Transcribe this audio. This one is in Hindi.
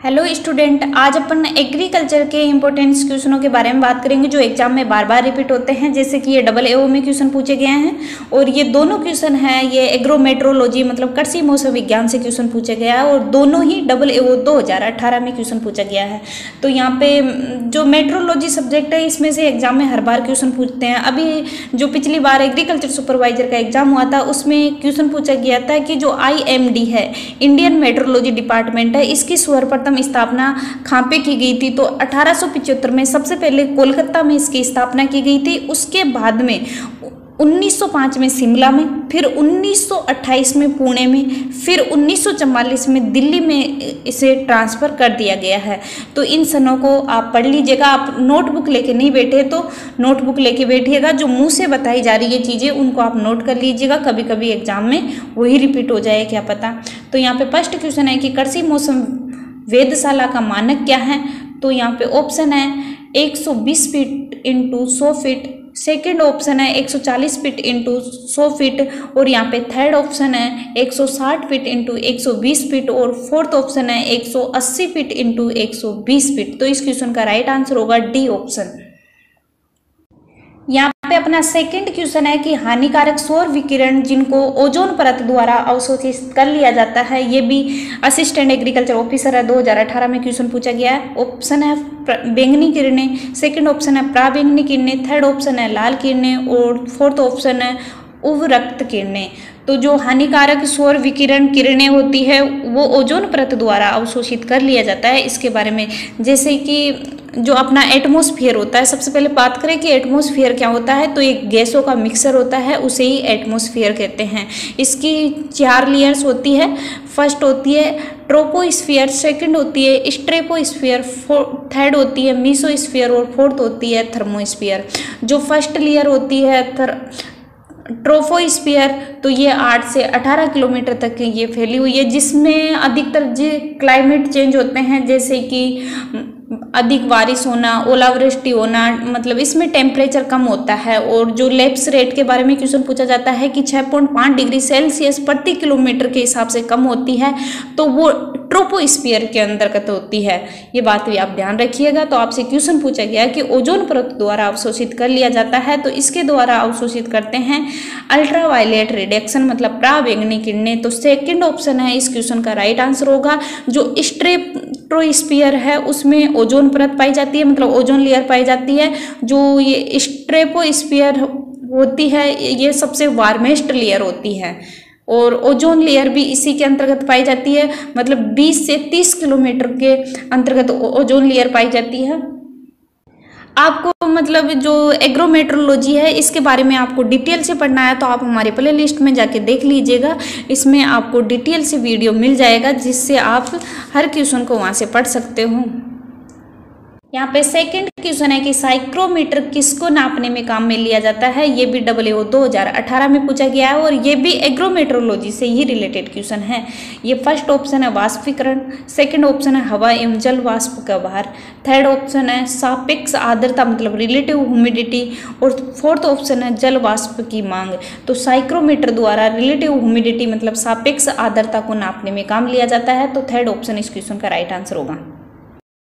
हेलो स्टूडेंट, आज अपन एग्रीकल्चर के इंपॉर्टेंट क्वेश्चनों के बारे में बात करेंगे जो एग्जाम में बार बार रिपीट होते हैं। जैसे कि ये डबल एओ में क्वेश्चन पूछे गए हैं और ये दोनों क्वेश्चन हैं ये एग्रोमेट्रोलॉजी मतलब कृषि मौसम विज्ञान से क्वेश्चन पूछे गया है और दोनों ही डबल एओ 2018 में क्वेश्चन पूछा गया है। तो यहाँ पे जो मेट्रोलॉजी सब्जेक्ट है इसमें से एग्जाम में हर बार क्वेश्चन पूछते हैं। अभी जो पिछली बार एग्रीकल्चर सुपरवाइजर का एग्जाम हुआ था उसमें क्वेश्चन पूछा गया था कि जो IMD है, इंडियन मेट्रोलॉजी डिपार्टमेंट है, इसकी सर्वप्रथम स्थापना कहाँ पे की गई थी। तो 1875 में सबसे पहले कोलकाता में इसकी स्थापना की गई थी। उसके बाद में 1905 में शिमला में, फिर 1928 में पुणे में, फिर 1944 में दिल्ली में इसे ट्रांसफ़र कर दिया गया है। तो इन सनों को आप पढ़ लीजिएगा। आप नोटबुक लेके नहीं बैठे तो नोटबुक लेके बैठिएगा। जो मुंह से बताई जा रही है चीज़ें उनको आप नोट कर लीजिएगा, कभी कभी एग्जाम में वही रिपीट हो जाए क्या पता। तो यहाँ पे फर्स्ट क्वेश्चन है कि कृषि मौसम वेधशाला का मानक क्या है। तो यहाँ पे ऑप्शन है 120 feet into 100 feet, second option है 140 फीट इंटू 100 फीट और यहाँ पे थर्ड ऑप्शन है 160 फीट इंटू 120 फीट और फोर्थ ऑप्शन है 180 फीट इंटू 120 फीट। तो इस क्वेश्चन का राइट आंसर होगा डी ऑप्शन। यहाँ पे अपना सेकंड क्वेश्चन है कि हानिकारक सौर विकिरण जिनको ओजोन परत द्वारा अवशोषित कर लिया जाता है, ये भी असिस्टेंट एग्रीकल्चर ऑफिसर है 2018 में क्वेश्चन पूछा गया है। ऑप्शन है बैंगनी किरणें, सेकंड ऑप्शन है पराबैंगनी किरणें, थर्ड ऑप्शन है लाल किरणें और फोर्थ ऑप्शन है उवर्रक्त किरणें। तो जो हानिकारक सौर विकिरण किरणें होती है वो ओजोन परत द्वारा अवशोषित कर लिया जाता है। इसके बारे में जैसे कि जो अपना एटमॉस्फेयर होता है, सबसे पहले बात करें कि एटमॉस्फेयर क्या होता है। तो एक गैसों का मिक्सर होता है, उसे ही एटमॉस्फेयर कहते हैं। इसकी 4 लेयर्स होती है। फर्स्ट होती है ट्रोपोस्फियर, सेकंड होती है स्ट्रेटोस्फियर, थर्ड होती है मीसोस्फियर और फोर्थ होती है थर्मोस्फियर। जो फर्स्ट लेयर होती है ट्रोपोस्फियर, तो ये 8 से 18 किलोमीटर तक ये फैली हुई है, जिसमें अधिकतर जो क्लाइमेट चेंज होते हैं जैसे कि अधिक बारिश होना, ओलावृष्टि होना, मतलब इसमें टेम्परेचर कम होता है। और जो लैप्स रेट के बारे में क्वेश्चन पूछा जाता है कि 6.5 डिग्री सेल्सियस प्रति किलोमीटर के हिसाब से कम होती है, तो वो ट्रोपोस्फियर के अंतर्गत होती है। ये बात भी आप ध्यान रखिएगा। तो आपसे क्वेश्चन पूछा गया कि ओजोन परत द्वारा अवशोषित कर लिया जाता है, तो इसके द्वारा अवशोषित करते हैं अल्ट्रावायलेट रेडिएशन मतलब पराबैंगनी किरणें। तो सेकंड ऑप्शन है इस क्वेश्चन का राइट आंसर होगा। जो स्ट्रेटोस्फियर है उसमें ओजोन परत पाई जाती है, मतलब ओजोन लेयर पाई जाती है। जो ये स्ट्रेटोस्फियर होती है ये सबसे वार्मेस्ट लेयर होती है और ओजोन लेयर भी इसी के अंतर्गत पाई जाती है, मतलब 20 से 30 किलोमीटर के अंतर्गत ओजोन लेयर पाई जाती है। आपको मतलब जो एग्रोमेट्रोलॉजी है इसके बारे में आपको डिटेल से पढ़ना है तो आप हमारे प्ले लिस्ट में जाके देख लीजिएगा। इसमें आपको डिटेल से वीडियो मिल जाएगा जिससे आप हर क्वेश्चन को वहाँ से पढ़ सकते हो। यहाँ पे सेकंड क्वेश्चन है कि साइक्रोमीटर किसको नापने में काम में लिया जाता है। ये भी WO 2018 में पूछा गया है और ये भी एग्रोमेट्रोलॉजी से ही रिलेटेड क्वेश्चन है। ये फर्स्ट ऑप्शन है वाष्पीकरण, सेकंड ऑप्शन है हवा एवं जल वाष्प का भार, थर्ड ऑप्शन है सापेक्ष आर्द्रता मतलब रिलेटिव ह्यूमिडिटी और फोर्थ ऑप्शन है जल वाष्प की मांग। तो साइक्रोमीटर द्वारा रिलेटिव ह्यूमिडिटी मतलब सापेक्ष आर्द्रता को नापने में काम लिया जाता है। तो थर्ड ऑप्शन इस क्वेश्चन का राइट आंसर होगा।